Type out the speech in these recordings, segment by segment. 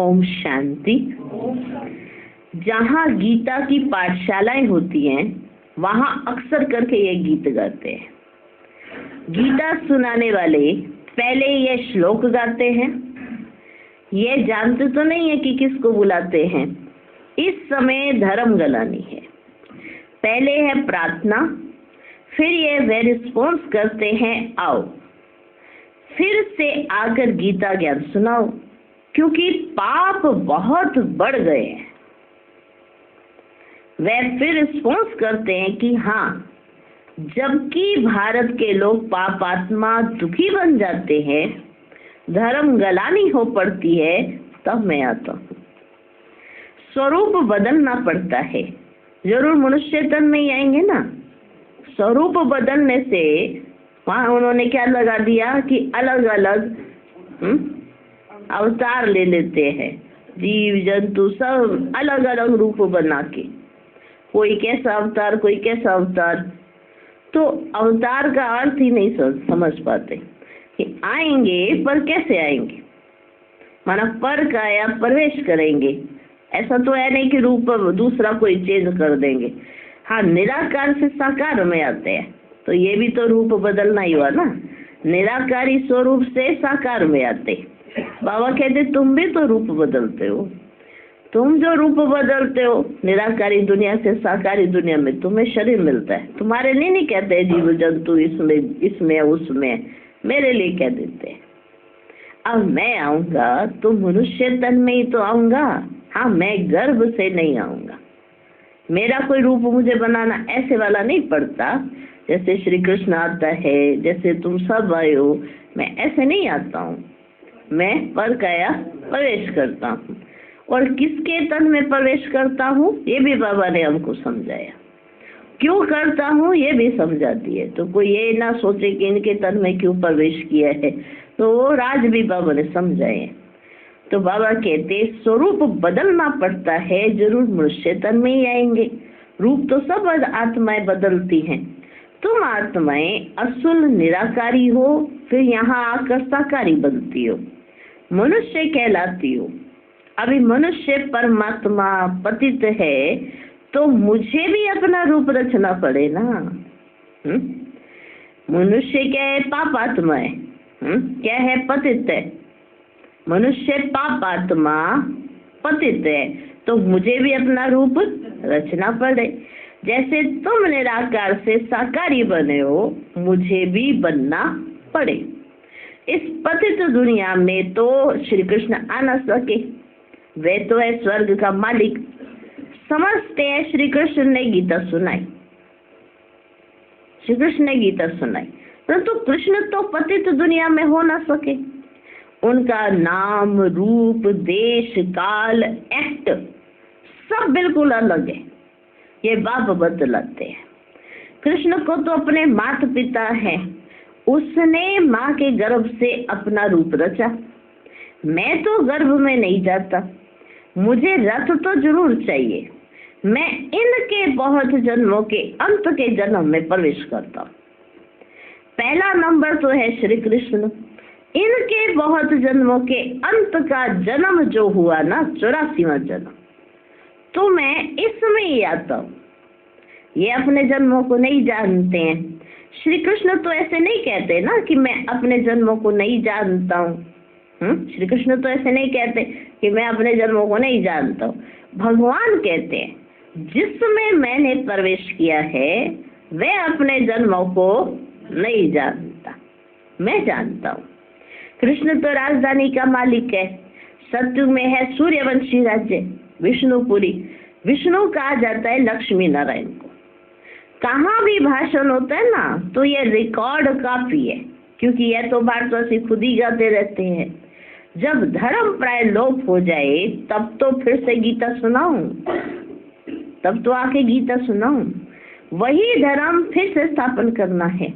ओम शांति। जहाँ गीता की पाठशालाएं होती हैं वहाँ अक्सर करके ये गीत गाते हैं। गीता सुनाने वाले पहले ये श्लोक गाते हैं। ये जानते तो नहीं है कि किसको बुलाते हैं। इस समय धर्म गलानी है। पहले है प्रार्थना, फिर ये वे रिस्पॉन्स करते हैं आओ, फिर से आकर गीता ज्ञान सुनाओ, क्योंकि पाप बहुत बढ़ गए हैं। वे फिर रिस्पॉन्स करते हैं कि हाँ, जबकि भारत के लोग पापात्मा दुखी बन जाते हैं, धर्म गलानी हो पड़ती है, तब मैं आता हूँ। स्वरूप बदलना पड़ता है। जरूर मनुष्य तन में ही आएंगे ना। स्वरूप बदलने से वहाँ उन्होंने क्या लगा दिया कि अलग अलग अवतार ले लेते हैं। जीव जंतु सब अलग अलग रूप बना के, कोई कैसा अवतार कोई कैसा अवतार। तो अवतार का अर्थ ही नहीं समझ पाते कि आएंगे, पर कैसे आएंगे। माना पर का या प्रवेश करेंगे। ऐसा तो है नहीं कि रूप दूसरा कोई चेंज कर देंगे। हाँ, निराकार से साकार में आते हैं, तो ये भी तो रूप बदलना ही हुआ ना। निराकारी स्वरूप से साकार में आते। बाबा कहते तुम भी तो रूप बदलते हो। तुम जो रूप बदलते हो निराकारी दुनिया से साकारी दुनिया में, तुम्हें शरीर मिलता है। तुम्हारे लिए नहीं कहते जीव जंतु इसमें उसमें, मेरे लिए कह देते हैं। अब मैं आऊंगा तो मनुष्य तन में ही तो आऊंगा। हाँ, मैं गर्भ से नहीं आऊंगा। मेरा कोई रूप मुझे बनाना ऐसे वाला नहीं पड़ता जैसे श्री कृष्ण आता है, जैसे तुम सब आए हो। मैं ऐसे नहीं आता हूँ। मैं पर काया प्रवेश करता हूँ। और किसके तन में प्रवेश करता हूँ ये भी बाबा ने हमको समझाया। क्यों करता हूँ ये भी समझा दिए। तो कोई ये ना सोचे कि इनके तन में क्यों प्रवेश किया है, तो वो राज भी बाबा ने समझाए। तो बाबा कहते स्वरूप बदलना पड़ता है। जरूर मनुष्य तन में ही आएंगे। रूप तो सब आत्माएं बदलती हैं। तुम आत्माएं असुल निराकारी हो, फिर यहाँ आकर साकारी बनती हो, मनुष्य कहलाती हो। अभी मनुष्य परमात्मा पतित है, तो मुझे भी अपना रूप रचना पड़े ना। मनुष्य क्या है? पापात्मा है। क्या है? पतित है। मनुष्य पापात्मा पतित है, तो मुझे भी अपना रूप रचना पड़े। जैसे तुम निराकार से साकारी बने हो, मुझे भी बनना पड़े। इस पतित दुनिया में तो श्री कृष्ण आ न सके। वे तो है स्वर्ग का मालिक। समझते हैं श्री कृष्ण ने गीता सुनाई। श्री कृष्ण ने गीता सुनाई, परंतु कृष्ण तो पतित दुनिया में हो ना सके। उनका नाम, रूप, देश, काल, एक्ट सब बिल्कुल अलग है। ये बाप बदलाते हैं। कृष्ण को तो अपने माता पिता है, उसने माँ के गर्भ से अपना रूप रचा। मैं तो गर्भ में नहीं जाता। मुझे रथ तो जरूर चाहिए। मैं इनके बहुत जन्मों के अंत के जन्म में प्रवेश करता हूँ। पहला नंबर तो है श्री कृष्ण। इनके बहुत जन्मों के अंत का जन्म जो हुआ ना, 84वां जन्म, तो मैं इसमें ही आता हूँ। ये अपने जन्मों को नहीं जानते हैं। श्री कृष्ण तो ऐसे नहीं कहते ना कि मैं अपने जन्मों को नहीं जानता हूँ। श्री कृष्ण तो ऐसे नहीं कहते कि मैं अपने जन्मों को नहीं जानता हूँ। भगवान कहते हैं जिसमें मैंने प्रवेश किया है वह अपने जन्मों को नहीं जानता, मैं जानता हूँ। कृष्ण तो राजधानी का मालिक है। सत्युग में है सूर्यवंशी राज्य, विष्णुपुरी। विष्णु कहा जाता है लक्ष्मी नारायण को। कहाँ भी भाषण होता है ना, तो ये रिकॉर्ड काफी है, क्योंकि यह तो भारतवासी खुद ही गाते रहते हैं। जब धर्म प्राय लोप हो जाए तब तो फिर से गीता सुनाऊं, तब तो आके गीता सुनाऊं। वही धर्म फिर से स्थापन करना है।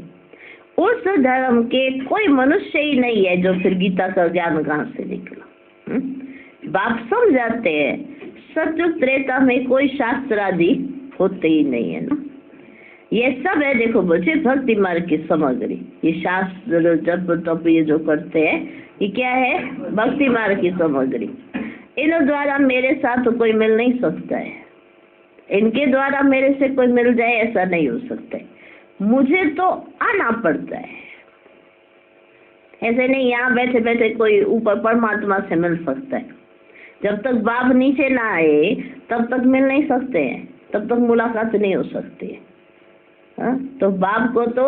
उस धर्म के कोई मनुष्य ही नहीं है जो फिर गीता का ज्ञान कहाँ से निकला। बाप समझाते हैं सत्युग त्रेता में कोई शास्त्र आदि होते ही नहीं है ना। ये सब है, देखो बच्चे, भक्ति मार्ग की सामग्री। ये शास्त्र जब तब ये जो करते हैं, ये क्या है? भक्ति मार्ग की सामग्री। इन द्वारा मेरे साथ तो कोई मिल नहीं सकता है, इनके द्वारा मेरे से कोई मिल जाए ऐसा नहीं हो सकता है, मुझे तो आना पड़ता है। ऐसे नहीं यहाँ बैठे बैठे कोई ऊपर परमात्मा से मिल सकता है। जब तक बाप नीचे ना आए तब तक मिल नहीं सकते हैं, तब तक मुलाकात नहीं हो सकती है। हाँ? तो बाप को तो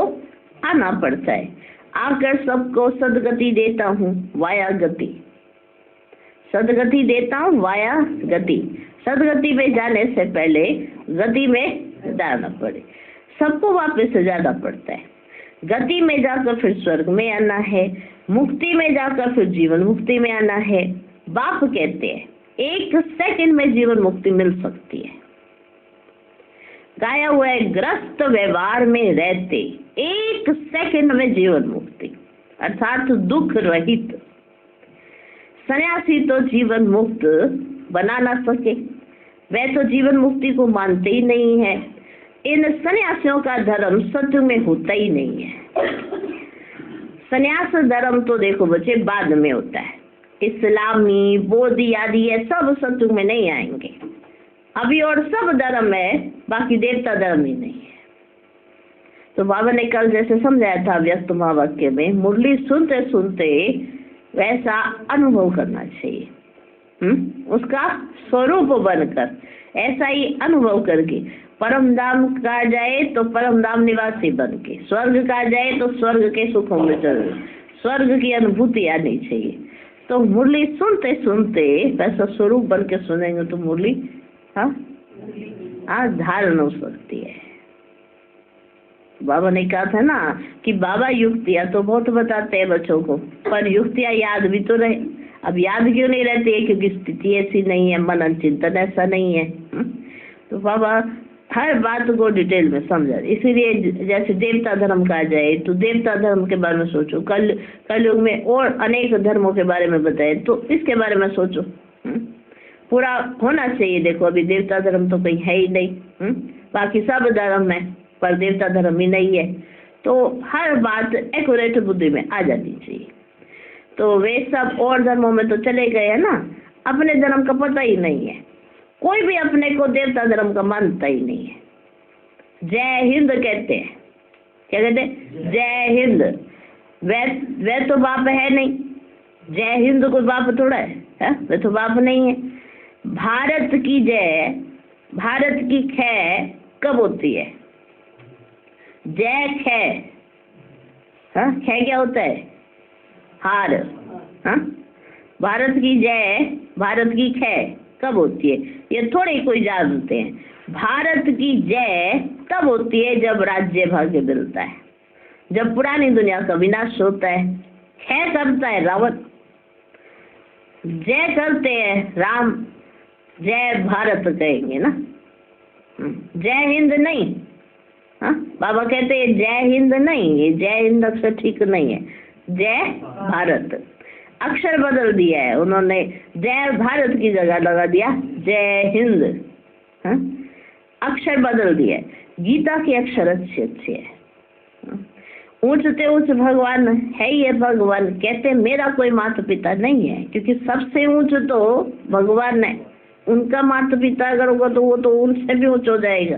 आना पड़ता है। आकर सबको सदगति देता हूँ वाया गति, सदगति देता हूँ वाया गति। सदगति में जाने से पहले गति में जाना पड़े, सबको वापस से जाना पड़ता है। गति में जाकर फिर स्वर्ग में आना है, मुक्ति में जाकर फिर जीवन मुक्ति में आना है। बाप कहते हैं 1 सेकंड में जीवन मुक्ति मिल सकती है। गाया हुआ है ग्रस्त व्यवहार में रहते 1 सेकंड में जीवन मुक्ति, अर्थात दुख रहित। सन्यासी तो जीवन मुक्त बना ना सके, वे तो जीवन मुक्ति को मानते ही नहीं है। इन सन्यासियों का धर्म सत्य में होता ही नहीं है। सन्यास धर्म तो देखो बच्चे बाद में होता है, इस्लामी बौद्ध आदि ये सब सत्युग में नहीं आएंगे। अभी और सब धर्म है, बाकी देवता धर्म ही नहीं है। तो बाबा ने कल जैसे समझाया था व्यक्त महावाक्य में, मुरली सुनते सुनते वैसा अनुभव करना चाहिए। उसका स्वरूप बनकर ऐसा ही अनुभव करके परम धाम कहा जाए तो परम धाम निवासी बन के, स्वर्ग कहा जाए तो स्वर्ग के सुखों में चल, स्वर्ग की अनुभूति आनी चाहिए। तो मुरली सुनते सुनते वैसा स्वरूप बन के सुनेंगे तो मुरली हाँ धारण हो सकती है। बाबा ने कहा था ना कि बाबा युक्तियाँ तो बहुत बताते हैं बच्चों को, पर युक्तियाँ याद भी तो रहे। अब याद क्यों नहीं रहती है? क्योंकि स्थिति ऐसी नहीं है, मनन चिंतन ऐसा नहीं है। तो बाबा हर बात को डिटेल में समझा। इसीलिए जैसे देवता धर्म कहा जाए तो देवता धर्म के बारे में सोचो, कलयुग में और अनेक धर्मों के बारे में बताए तो इसके बारे में सोचो। पूरा होना चाहिए। देखो अभी देवता धर्म तो कहीं है ही नहीं, बाकी सब धर्म है पर देवता धर्म ही नहीं है। तो हर बात एक्यूरेट बुद्धि में आ जानी चाहिए। तो वे सब और धर्मों में तो चले गए हैं ना, अपने धर्म का पता ही नहीं है। कोई भी अपने को देवता धर्म का मानता ही नहीं है। जय हिंद कहते हैं, क्या कहते हैं? जय हिंद। वे तो बाप है नहीं, जय हिंद कोई बाप थोड़ा है? वे तो बाप नहीं है। भारत की जय, भारत की खे कब होती है? जय खे, खे क्या होता है? हार। भारत की जय, भारत की खे कब होती है? ये थोड़े ही कोई जानते हैं। भारत की जय तब होती है जब राज्य भाग्य मिलता है, जब पुरानी दुनिया का विनाश होता है। खे करता है रावण, जय करते हैं राम। जय भारत कहेंगे ना, जय हिंद नहीं। बाबा कहते हैं जय हिंद नहीं, ये जय हिंद अक्षर ठीक नहीं है, जय भारत। अक्षर बदल दिया है उन्होंने, जय भारत की जगह लगा दिया जय हिंद। अक्षर बदल दिया है। गीता के अक्षर अच्छे अच्छे है। ऊंचते ऊंच भगवान है, ये भगवान कहते मेरा कोई माता पिता नहीं है, क्योंकि सबसे ऊंच तो भगवान है। उनका माता पिता अगर होगा तो वो तो उनसे भी ऊंच हो जाएगा।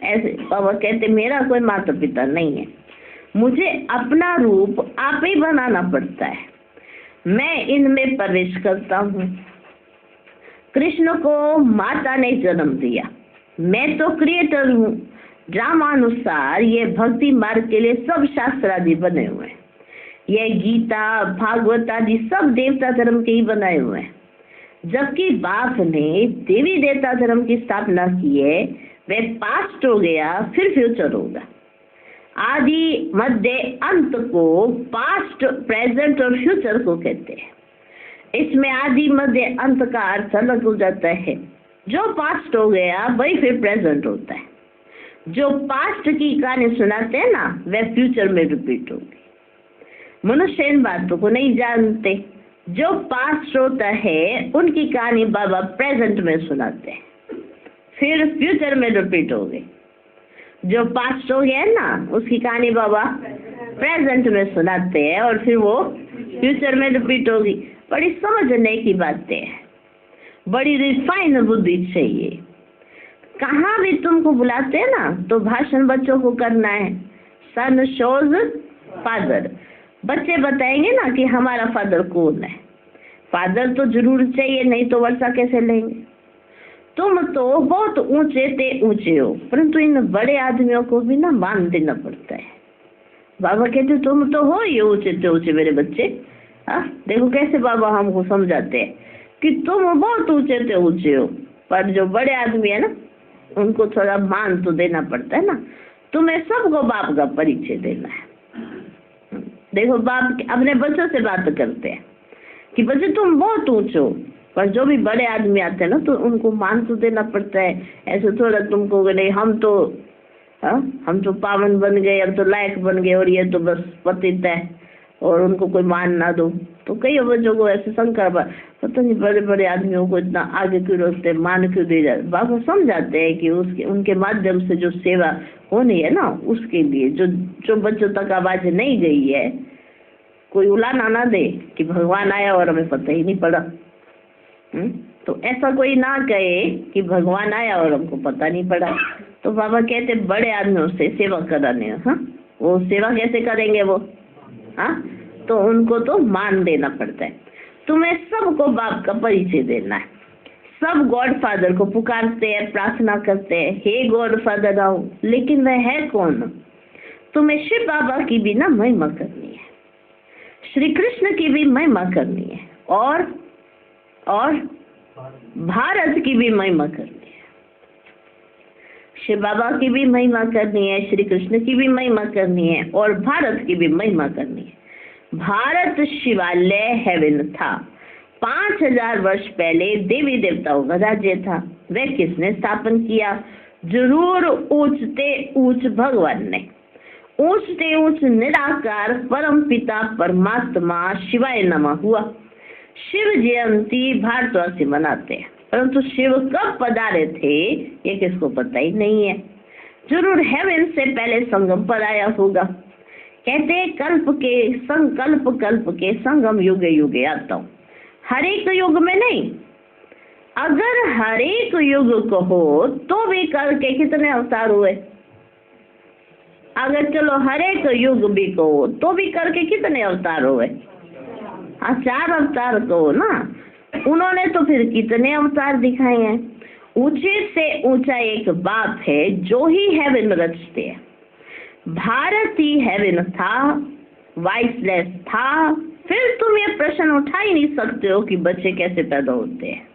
ऐसे बाबा कहते मेरा कोई माता पिता नहीं है, मुझे अपना रूप आप ही बनाना पड़ता है। मैं इनमें प्रवेश करता हूँ। कृष्ण को माता ने जन्म दिया, मैं तो क्रिएटर हूँ। ड्रामानुसार ये भक्ति मार्ग के लिए सब शास्त्र आदि बने हुए हैं। यह गीता भागवत आदि सब देवता धर्म के ही बनाए हुए हैं। जबकि बाप ने देवी देवता धर्म की स्थापना की है, वह पास्ट हो गया फिर फ्यूचर होगा। आदि मध्य अंत को पास्ट प्रेजेंट और फ्यूचर को कहते हैं। इसमें आदि मध्य अंत का अर्थ अलग हो जाता है। जो पास्ट हो गया वही फिर प्रेजेंट होता है। जो पास्ट की कहानी सुनाते हैं ना वह फ्यूचर में रिपीट होगी। मनुष्य इन बातों को नहीं जानते। जो पास्ट होता है उनकी कहानी बाबा प्रेजेंट में सुनाते हैं, फिर फ्यूचर में रिपीट होगी। जो पास्ट हो गया है ना उसकी कहानी बाबा प्रेजेंट में सुनाते हैं और फिर वो फ्यूचर में रिपीट होगी। बड़ी समझने की बातें हैं। बड़ी रिफाइन बुद्धि चाहिए। कहाँ भी तुमको बुलाते हैं ना तो भाषण बच्चों को करना है, सन शोज फादर। बच्चे बताएंगे ना कि हमारा फादर कौन है। फादर तो जरूर चाहिए, नहीं तो वर्षा कैसे लेंगे। तुम तो बहुत ऊंचे ते ऊंचे हो, परंतु इन बड़े आदमियों को भी ना मान देना पड़ता है। बाबा कहते तुम तो हो ये ऊंचे ते ऊंचे मेरे बच्चे। देखो कैसे बाबा हमको समझाते हैं कि तुम बहुत ऊंचे ते ऊंचे हो, पर जो बड़े आदमी है ना उनको थोड़ा मान तो देना पड़ता है ना। तुम्हें सबको बाप का परिचय देना है। देखो बाप अपने बच्चों से बात करते हैं कि बच्चे तुम बहुत ऊंचे हो, पर जो भी बड़े आदमी आते हैं ना तो उनको मान तो देना पड़ता है। ऐसे थोड़ा तुमको नहीं हम तो पावन बन गए, अब तो लायक बन गए और ये तो बस पतित है और उनको कोई मान ना दो। तो कई बच्चों को ऐसे शंका पता नहीं बड़े बड़े आदमियों को इतना आगे क्यों रखते, मान क्यों दे जाते। बाबा समझाते हैं कि उनके माध्यम से जो सेवा होनी है ना उसके लिए जो बच्चों तक आवाज नहीं गई है, कोई उलाना ना दे कि भगवान आया और हमें पता ही नहीं पड़ा। तो ऐसा कोई ना कहे कि भगवान आया और हमको पता नहीं पड़ा। तो बाबा कहते बड़े आदमियों से सेवा कराने। वो सेवा कैसे करेंगे वो? तो उनको तो मान देना पड़ता है। तुम्हें सबको बाप का परिचय देना है। सब गॉड फादर को पुकारते हैं, प्रार्थना करते हैं, हे गॉड फादर आओ, लेकिन वह है कौन? तुम्हें शिव बाबा की भी ना महिमा करनी है, श्री कृष्ण की भी महिमा करनी है, और भारत की भी महिमा करनी है। शिव बाबा की भी महिमा करनी है, श्री कृष्ण की भी महिमा करनी है, और भारत की भी महिमा करनी है। भारत शिवालय हेवन था। 5000 वर्ष पहले देवी देवताओं का राज्य था। वह किसने स्थापन किया? जरूर ऊंचते ऊंच भगवान ने। ऊंचते ऊंच निराकार परम पिता परमात्मा शिवाय नमः हुआ। शिव जयंती भारतवासी मनाते हैं, परंतु शिव कब पधारे थे ये किसको पता ही नहीं है। जरूर हेवन से पहले संगम पर आया होगा। कहते कल्प के संगम युगे युगे आता हूँ। हर एक युग में नहीं, अगर हर एक युग कहो तो भी कल के कितने अवतार हुए? अगर चलो हर एक युग भी कहो तो भी करके कितने अवतार हुए? 4 अवतार कहो ना। उन्होंने तो फिर कितने अवतार दिखाए हैं। ऊंचे से ऊंचा एक बाप है जो ही हेवन रचते हैं। भारत ही हेवन था, वाइसलेस था। फिर तुम ये प्रश्न उठा ही नहीं सकते हो कि बच्चे कैसे पैदा होते हैं।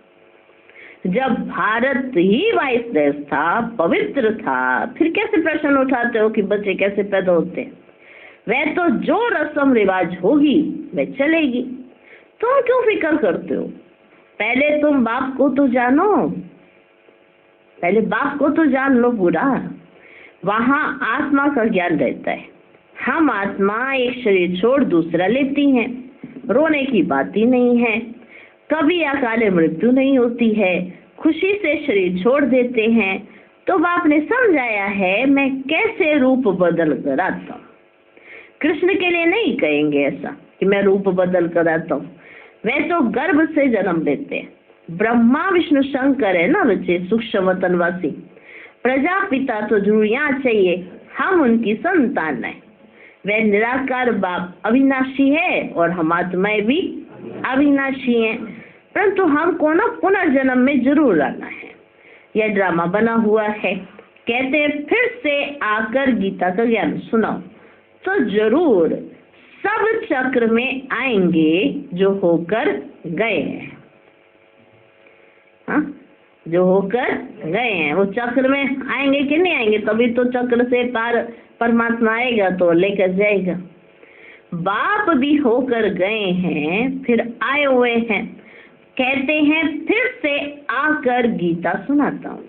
जब भारत ही वाइसलेस था, पवित्र था, फिर कैसे प्रश्न उठाते हो कि बच्चे कैसे पैदा होते हैं? वह तो जो रस्म रिवाज होगी वह चलेगी। तुम क्यों फिक्र करते हो? पहले तुम बाप को तो जानो, पहले बाप को तो जान लो पूरा। वहां आत्मा का ज्ञान रहता है। हम आत्मा एक शरीर छोड़ दूसरा लेती हैं। रोने की बात ही नहीं है। कभी अकाले मृत्यु नहीं होती है। खुशी से शरीर छोड़ देते हैं। तो बाप ने समझाया है मैं कैसे रूप बदल कर आता हूँ। कृष्ण के लिए नहीं कहेंगे ऐसा कि मैं रूप बदल कर आता हूँ। वे तो गर्भ से जन्म लेते हैं। ब्रह्मा विष्णु शंकर है ना बच्चे, सूक्ष्म वतनवासी। प्रजापिता तो जरूर यहाँ चाहिए। हम उनकी संतान है। वह निराकार बाप अविनाशी है और हम आत्माएं भी अविनाशी हैं, परंतु हमको ना पुनर्जन्म में जरूर आना है। यह ड्रामा बना हुआ है। कहते फिर से आकर गीता का ज्ञान सुनाओ तो जरूर सब चक्र में आएंगे जो होकर गए हैं। जो होकर गए हैं वो चक्र में आएंगे कि नहीं आएंगे? तभी तो चक्र से पार परमात्मा आएगा तो लेकर जाएगा। बाप भी होकर गए हैं, फिर आए हुए हैं। कहते हैं फिर से आकर गीता सुनाता हूँ।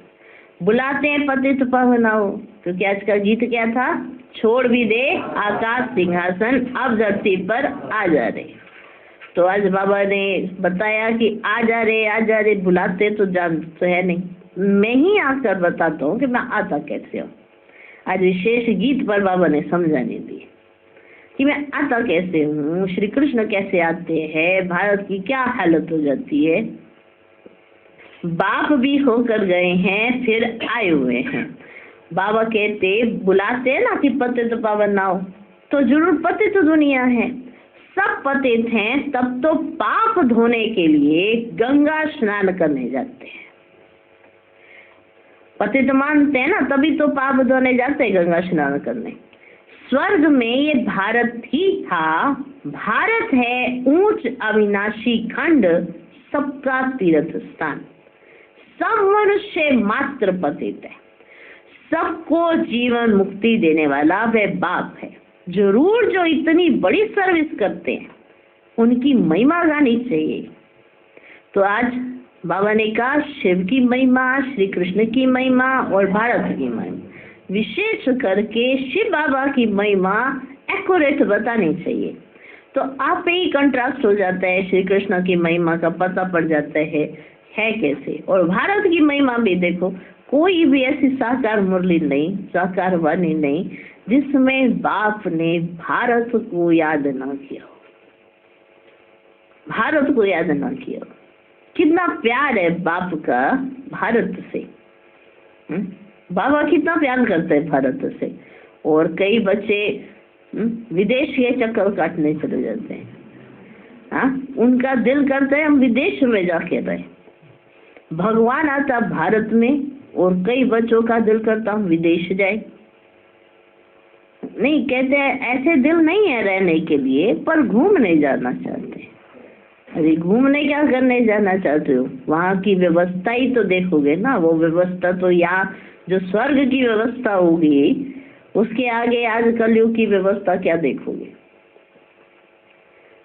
बुलाते हैं पतित पावनाओ, क्योंकि आज का गीत क्या था? छोड़ भी दे आकाश सिंहासन, अब धरती पर आ जा रे। तो आज बाबा ने बताया कि आ जा रे बुलाते तो जान तो है नहीं। मैं ही आकर बताता हूँ कि मैं आता कैसे हूँ। आज विशेष गीत पर बाबा ने समझाने दी कि मैं आता कैसे हूँ, श्री कृष्ण कैसे आते हैं, भारत की क्या हालत हो जाती है। बाप भी होकर गए हैं, फिर आए हुए हैं। बाबा कहते, बुलाते हैं ना कि पतित पावन नाव, तो जरूर पतित दुनिया है। सब पतित हैं, तब तो पाप धोने के लिए गंगा स्नान करने जाते हैं। पतित मानते हैं ना, तभी तो पाप धोने जाते हैं गंगा स्नान करने। स्वर्ग में ये भारत ही था। भारत है ऊंच अविनाशी खंड, सबका तीर्थ स्थान। सब मनुष्य मात्र पतित है, सबको जीवन मुक्ति देने वाला वह बाप है। जरूर जो इतनी बड़ी सर्विस करते हैं उनकी महिमा गानी चाहिए। तो आज बाबा ने कहा शिव की महिमा, श्री कृष्ण की महिमा और भारत की महिमा, विशेष करके शिव बाबा की महिमा एक्यूरेट बतानी चाहिए। तो आप पे ही कंट्रास्ट हो जाता है, श्री कृष्ण की महिमा का पता पड़ जाता है कैसे। और भारत की महिमा भी देखो, कोई भी ऐसी साकार मुरली नहीं, साकार वाणी नहीं जिसमें बाप ने भारत को याद ना किया हो, भारत को याद ना किया हो। कितना प्यार है बाप का भारत से। बाबा कितना प्यार करते हैं भारत से। और कई बच्चे विदेश के चक्कर काटने चले जाते हैं। हाँ, उनका दिल करता है हम विदेश में जाके रहे। भगवान आता भारत में और कई बच्चों का दिल करता हम विदेश जाए। नहीं कहते हैं, ऐसे दिल नहीं है रहने के लिए, पर घूमने जाना चाहते हैं। अरे घूमने क्या करने जाना चाहते हो? वहाँ की व्यवस्था ही तो देखोगे ना। वो व्यवस्था तो यहाँ जो स्वर्ग की व्यवस्था होगी उसके आगे आज कलयुग की व्यवस्था क्या देखोगे?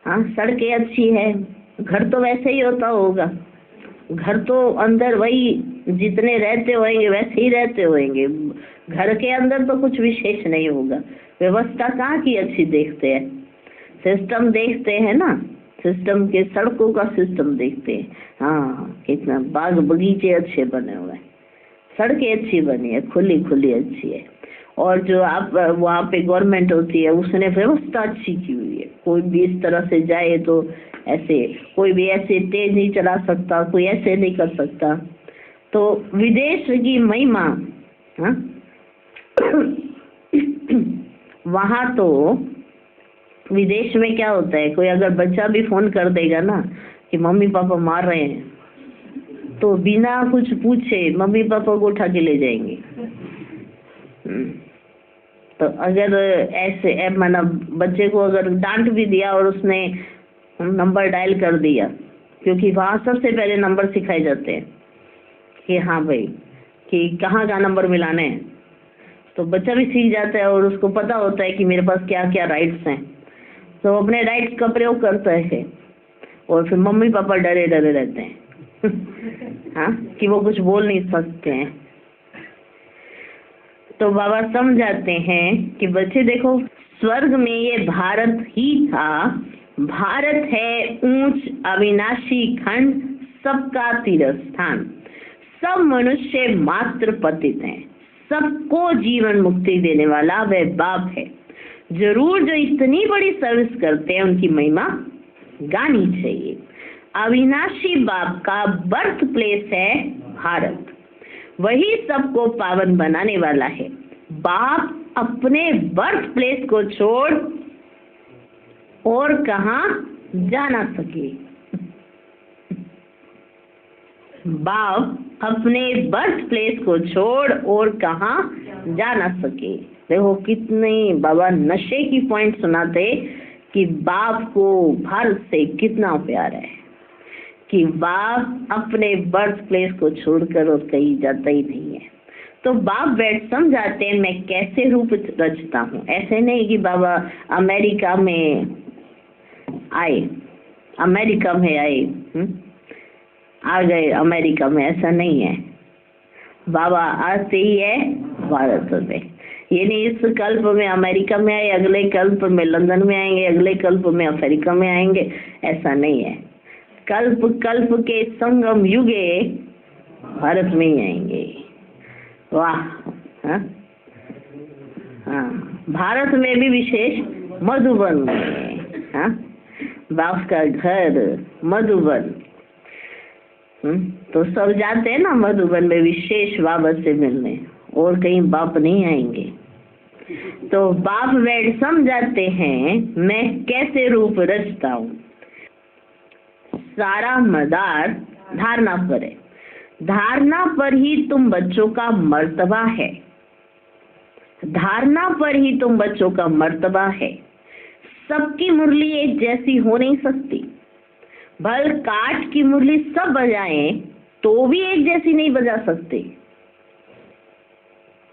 हाँ, सड़कें अच्छी है, घर तो वैसे ही होता होगा। घर तो अंदर वही जितने रहते होंगे वैसे ही रहते होंगे। घर के अंदर तो कुछ विशेष नहीं होगा। व्यवस्था कहाँ की अच्छी देखते हैं? सिस्टम देखते हैं ना, सिस्टम के सड़कों का सिस्टम देखते हैं। हाँ, कितना बाग बगीचे अच्छे बने हुए हैं, सड़कें अच्छी बनी है, खुली खुली अच्छी है। और जो आप वहाँ पे गवर्नमेंट होती है उसने व्यवस्था अच्छी की हुई है। कोई भी इस तरह से जाए तो ऐसे, कोई भी ऐसे तेज नहीं चला सकता, कोई ऐसे नहीं कर सकता। तो विदेश की महिमा, हाँ वहाँ तो विदेश में क्या होता है, कोई अगर बच्चा भी फोन कर देगा ना कि मम्मी पापा मार रहे हैं, तो बिना कुछ पूछे मम्मी पापा को उठा के ले जाएंगे। तो अगर ऐसे मतलब बच्चे को अगर डांट भी दिया और उसने नंबर डायल कर दिया, क्योंकि वहाँ सबसे पहले नंबर सिखाए जाते हैं कि हाँ भाई कि कहाँ का नंबर मिलाना है, तो बच्चा भी सीख जाता है और उसको पता होता है कि मेरे पास क्या क्या राइट्स हैं। तो अपने राइट्स का प्रयोग करता है और फिर मम्मी पापा डरे डरे रहते हैं हाँ, कि वो कुछ बोल नहीं सकते हैं। तो बाबा समझाते हैं कि बच्चे देखो, स्वर्ग में ये भारत ही था। भारत है ऊंच अविनाशी खंड, सबका तीर्थ स्थान। सब मनुष्य मात्र पतित हैं, सबको जीवन मुक्ति देने वाला वह बाप है। जरूर जो इतनी बड़ी सर्विस करते हैं उनकी महिमा गानी चाहिए। अविनाशी बाप का बर्थ प्लेस है भारत, वही सबको पावन बनाने वाला है। बाप अपने बर्थ प्लेस को छोड़ और कहाँ जा ना सके। बाप अपने बर्थ प्लेस को छोड़ और कहाँ जा ना सके। देखो कितने बाबा नशे की पॉइंट सुनाते कि बाप को भारत से कितना प्यार है, कि बाप अपने बर्थ प्लेस को छोड़कर और कहीं जाता ही नहीं है। तो बाप बैठ समझाते हैं मैं कैसे रूप रचता हूँ। ऐसे नहीं कि बाबा अमेरिका में आए, अमेरिका में आए आ गए अमेरिका में, ऐसा नहीं है। बाबा आते ही है भारत में। ये नहीं इस कल्प में अमेरिका में आए, अगले कल्प में लंदन में आएंगे, अगले कल्प में अफ्रीका में आएंगे, ऐसा नहीं है। कल्प कल्प के संगम युगे भारत में ही आएंगे। वाह, हाँ हाँ, भारत में भी विशेष मधुबन में, हाँ बाप का घर मधुबन। तो सब जाते हैं ना मधुबन में विशेष बाबा से मिलने, और कहीं बाप नहीं आएंगे। तो बाप वैड समझाते हैं मैं कैसे रूप रचता हूँ। सारा मदार धारणा पर है, धारणा पर ही तुम बच्चों का मर्तबा है, धारणा पर ही तुम बच्चों का मर्तबा है। सबकी मुरली एक जैसी हो नहीं सकती। भल काठ की मुरली सब बजाएं तो भी एक जैसी नहीं बजा सकते।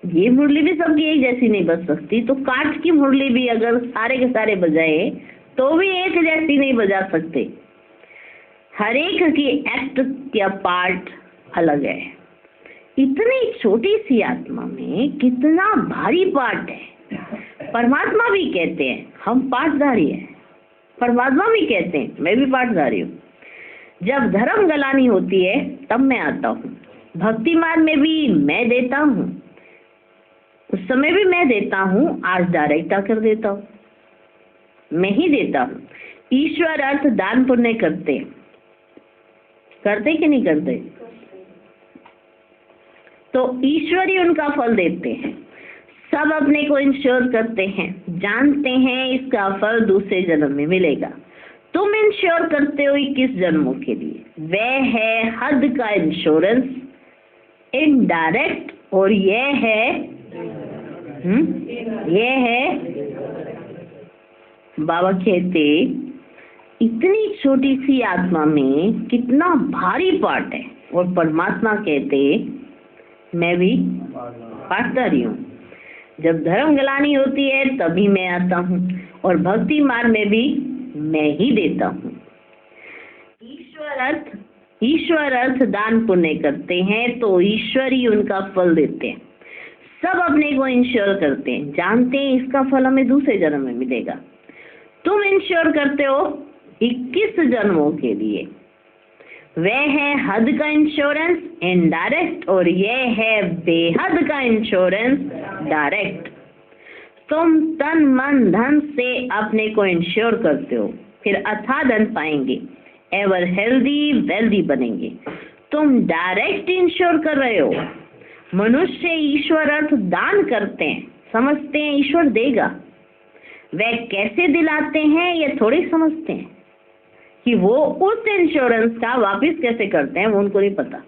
ये मुरली भी सबकी एक जैसी नहीं बज सकती, तो काठ की मुरली भी अगर सारे के सारे बजाए तो भी एक जैसी नहीं बजा सकते। हर एक की एक्ट या पार्ट अलग है। इतनी छोटी सी आत्मा में कितना भारी पार्ट है। परमात्मा भी कहते हैं हम पार्टधारी हैं, परमात्मा भी कहते हैं मैं भी पार्टधारी हूँ। जब धर्म गलानी होती है तब मैं आता हूँ। भक्ति मार्ग में भी मैं देता हूँ, उस समय भी मैं देता हूँ, आज डायरेक्ट आकर देता हूँ, मैं ही देता हूँ। ईश्वर अर्थ दान पुण्य करते कि नहीं करते? तो ईश्वर ही उनका फल देते हैं। सब अपने को इंश्योर करते हैं, जानते हैं इसका फल दूसरे जन्म में मिलेगा। तुम इंश्योर करते हो 21 जन्मों के लिए, वह है हद का इंश्योरेंस इनडायरेक्ट, और यह है बाबा कहते इतनी छोटी सी आत्मा में कितना भारी पार्ट है। और परमात्मा कहते मैं भी पार्टधारी हूँ। जब धर्म गलानी होती है तभी मैं आता हूँ, और भक्ति मार्ग में भी मैं ही देता हूँ। ईश्वर अर्थ दान पुण्य करते हैं तो ईश्वर ही उनका फल देते हैं। सब अपने को इंश्योर करते हैं, जानते हैं इसका फल हमें दूसरे जन्म में मिलेगा। तुम इंश्योर करते हो 21 जन्मों के लिए, वह है हद का इंश्योरेंस इनडायरेक्ट, और यह है बेहद का इंश्योरेंस डायरेक्ट। तुम तन मन धन से अपने को इंश्योर करते हो, फिर अथाह धन पाएंगे, एवर हेल्दी वेल्दी बनेंगे। तुम डायरेक्ट इंश्योर कर रहे हो। मनुष्य ईश्वर अर्थ दान करते हैं, समझते हैं ईश्वर देगा। वह कैसे दिलाते हैं ये थोड़ी समझते हैं कि वो उस इंश्योरेंस का वापस कैसे करते हैं, वो उनको नहीं पता।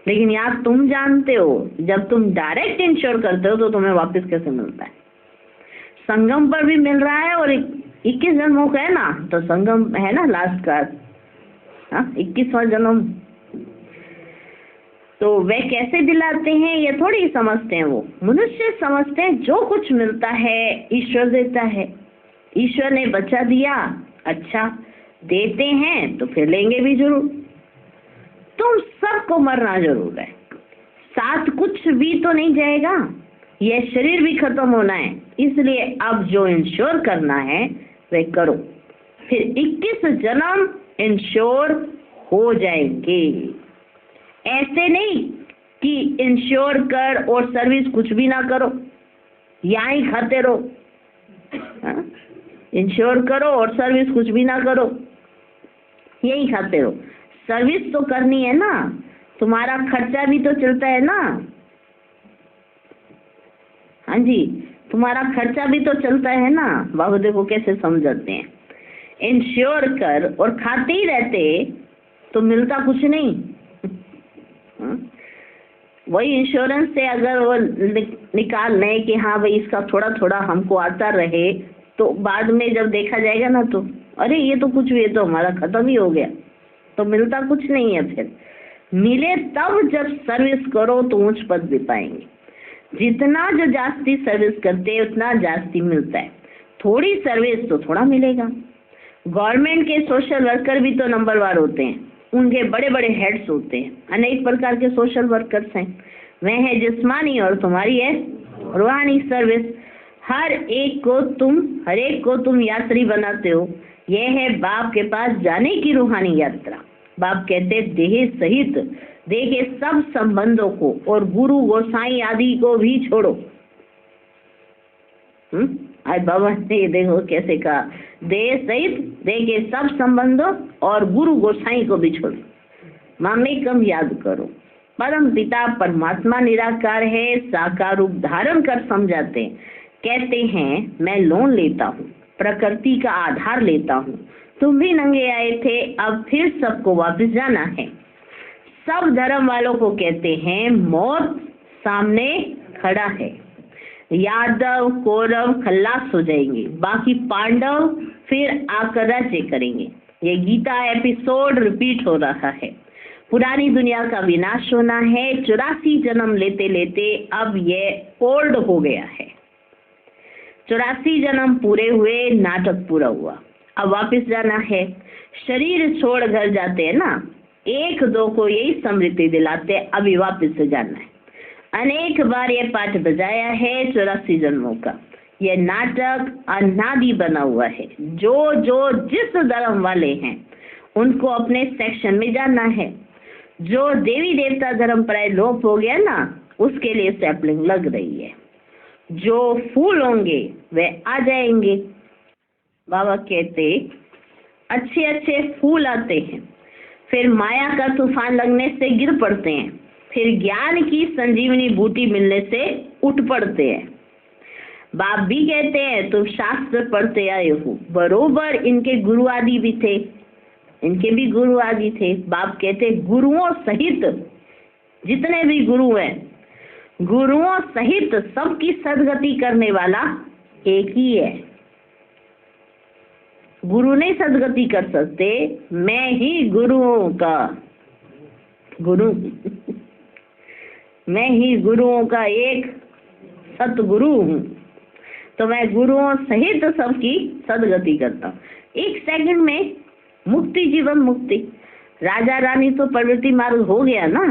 लेकिन यार तुम जानते हो, जब तुम डायरेक्ट इंश्योर करते हो तो तुम्हें वापस कैसे मिलता है। संगम पर भी मिल रहा है, और 21 जन्मों का है ना, तो संगम है ना लास्ट का, 21वां जन्म। तो वे कैसे दिलाते हैं ये थोड़ी समझते हैं। वो मनुष्य समझते हैं जो कुछ मिलता है ईश्वर देता है। ईश्वर ने बच्चा दिया, अच्छा देते हैं तो फिर लेंगे भी जरूर। तुम सबको मरना जरूर है, साथ कुछ भी तो नहीं जाएगा, यह शरीर भी खत्म होना है। इसलिए अब जो इंश्योर करना है वह करो, फिर 21 जन्म इंश्योर हो जाएंगे। ऐसे नहीं कि इंश्योर कर और सर्विस कुछ भी ना करो, यहाँ ही खाते रहो। इंश्योर करो और सर्विस कुछ भी ना करो, यही खाते रहो। सर्विस तो करनी है ना, तुम्हारा खर्चा भी तो चलता है ना। हाँ जी, तुम्हारा खर्चा भी तो चलता है ना। बाबू देखो कैसे समझाते हैं। इंश्योर कर और खाते ही रहते तो मिलता कुछ नहीं। वही इंश्योरेंस से अगर वो निकाल लें कि हाँ भाई इसका थोड़ा थोड़ा हमको आता रहे, तो बाद में जब देखा जाएगा ना तो अरे ये तो कुछ भी, ये तो हमारा खत्म ही हो गया, तो मिलता कुछ नहीं है। फिर मिले तब जब सर्विस करो तो ऊंच पद भी पाएंगे। जितना जो जास्ती सर्विस करते हैं उतना जास्ती मिलता है, थोड़ी सर्विस तो थोड़ा मिलेगा। गवर्नमेंट के सोशल वर्कर भी तो नंबरवार होते हैं, उनके बड़े बड़े हेड्स होते हैं, अनेक प्रकार के सोशल वर्कर्स हैं। वह है जिस्मानी और तुम्हारी है रूहानी सर्विस। हर एक को तुम यात्री बनाते हो। यह है बाप के पास जाने की रूहानी यात्रा। बाप कहते देह सहित देह के सब संबंधों को और गुरु गोसाई आदि को भी छोड़ो। आज बाबा ने ये देखो कैसे कहा, देह सहित देह के सब संबंधों और गुरु गोसाई को भी छोड़ो। मामेकम याद करो। परम पिता परमात्मा निराकार है, साकार रूप धारण कर समझाते हैं। कहते हैं मैं लोन लेता हूँ, प्रकृति का आधार लेता हूँ। तुम भी नंगे आए थे, अब फिर सबको वापस जाना है। सब धर्म वालों को कहते हैं मौत सामने खड़ा है। यादव कौरव खल्लास हो जाएंगे, बाकी पांडव फिर आकर राज्य करेंगे। ये गीता एपिसोड रिपीट हो रहा है। पुरानी दुनिया का विनाश होना है। 84 जन्म लेते लेते अब ये ओल्ड हो गया है। 84 जन्म पूरे हुए, नाटक पूरा हुआ, अब वापस जाना है। शरीर छोड़ घर जाते हैं ना, एक दो को यही स्मृति दिलाते अभी वापस से जाना है। अनेक बार ये पाठ बजाया है 84 जन्मों का। यह नाटक अनादि बना हुआ है। जो जो जिस धर्म वाले हैं उनको अपने सेक्शन में जाना है। जो देवी देवता धर्म प्राय लोप हो गया ना, उसके लिए सैपलिंग लग रही है। जो फूल होंगे वे आ जाएंगे। बाबा कहते अच्छे अच्छे फूल आते हैं, फिर माया का तूफान लगने से गिर पड़ते हैं, फिर ज्ञान की संजीवनी बूटी मिलने से उठ पड़ते हैं। बाप भी कहते हैं तुम शास्त्र पढ़ते आए हो। बरोबर इनके गुरु आदि भी थे, इनके भी गुरु आदि थे। बाप कहते गुरुओं सहित जितने भी गुरु हैं, गुरुओं सहित सबकी सदगति करने वाला एक ही है। गुरु नहीं सदगति कर सकते, मैं ही गुरुओं का गुरु मैं ही गुरुओं का एक सतगुरु हूँ। तो मैं गुरुओं सहित सबकी सदगति करता हूँ। एक सेकंड में मुक्ति, जीवन मुक्ति। राजा रानी तो प्रवृत्ति मार्ग हो गया ना,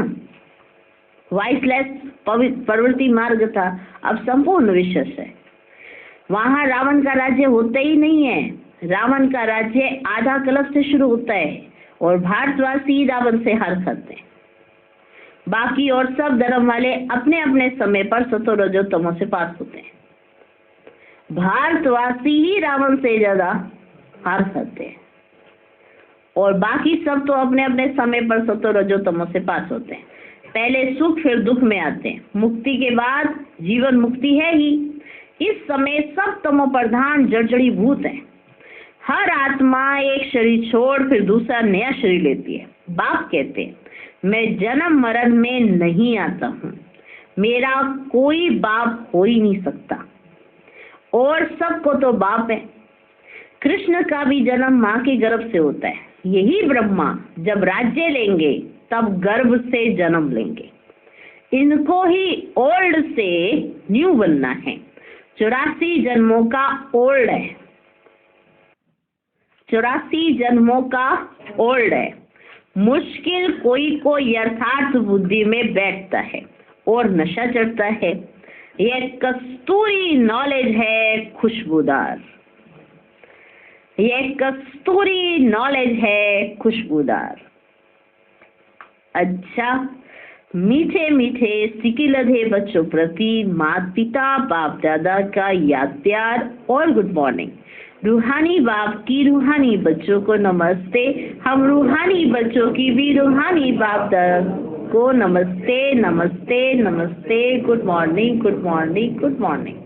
वाइसलेस प्रवृत्ति मार्ग था, अब संपूर्ण विश्व है। वहां रावण का राज्य होता ही नहीं है। रावण का राज्य आधा कलश से शुरू होता है और भारतवासी रावण से हार खाते हैं। बाकी और सब धर्म वाले अपने अपने समय पर सतो रजो तमो से पास होते हैं। भारतवासी ही रावण से ज्यादा हार खाते हैं और बाकी सब तो अपने अपने समय पर सतो रजो तमो से पास होते हैं। पहले सुख फिर दुख में आते हैं। मुक्ति के बाद जीवन मुक्ति है ही। इस समय सब तमो प्रधान जड़जड़ी भूत है। हर आत्मा एक शरीर छोड़ फिर दूसरा नया शरीर लेती है। बाप कहते हैं मैं जन्म मरण में नहीं आता हूँ, मेरा कोई बाप हो ही नहीं सकता और सबको तो बाप है। कृष्ण का भी जन्म माँ के गर्भ से होता है। यही ब्रह्मा जब राज्य लेंगे तब गर्भ से जन्म लेंगे। इनको ही ओल्ड से न्यू बनना है। 84 जन्मों का ओल्ड है, 84 जन्मों का ओल्ड है। मुश्किल कोई यथार्थ बुद्धि में बैठता है और नशा चढ़ता है। यह कस्तूरी नॉलेज है खुशबूदार, यह कस्तूरी नॉलेज है खुशबूदार। अच्छा, मीठे मीठे सिकिलधे बच्चों प्रति माता पिता बाप दादा का याद प्यार और गुड मॉर्निंग। रूहानी बाप की रूहानी बच्चों को नमस्ते। हम रूहानी बच्चों की भी रूहानी बाप दादा को नमस्ते नमस्ते नमस्ते। Good morning good morning good morning.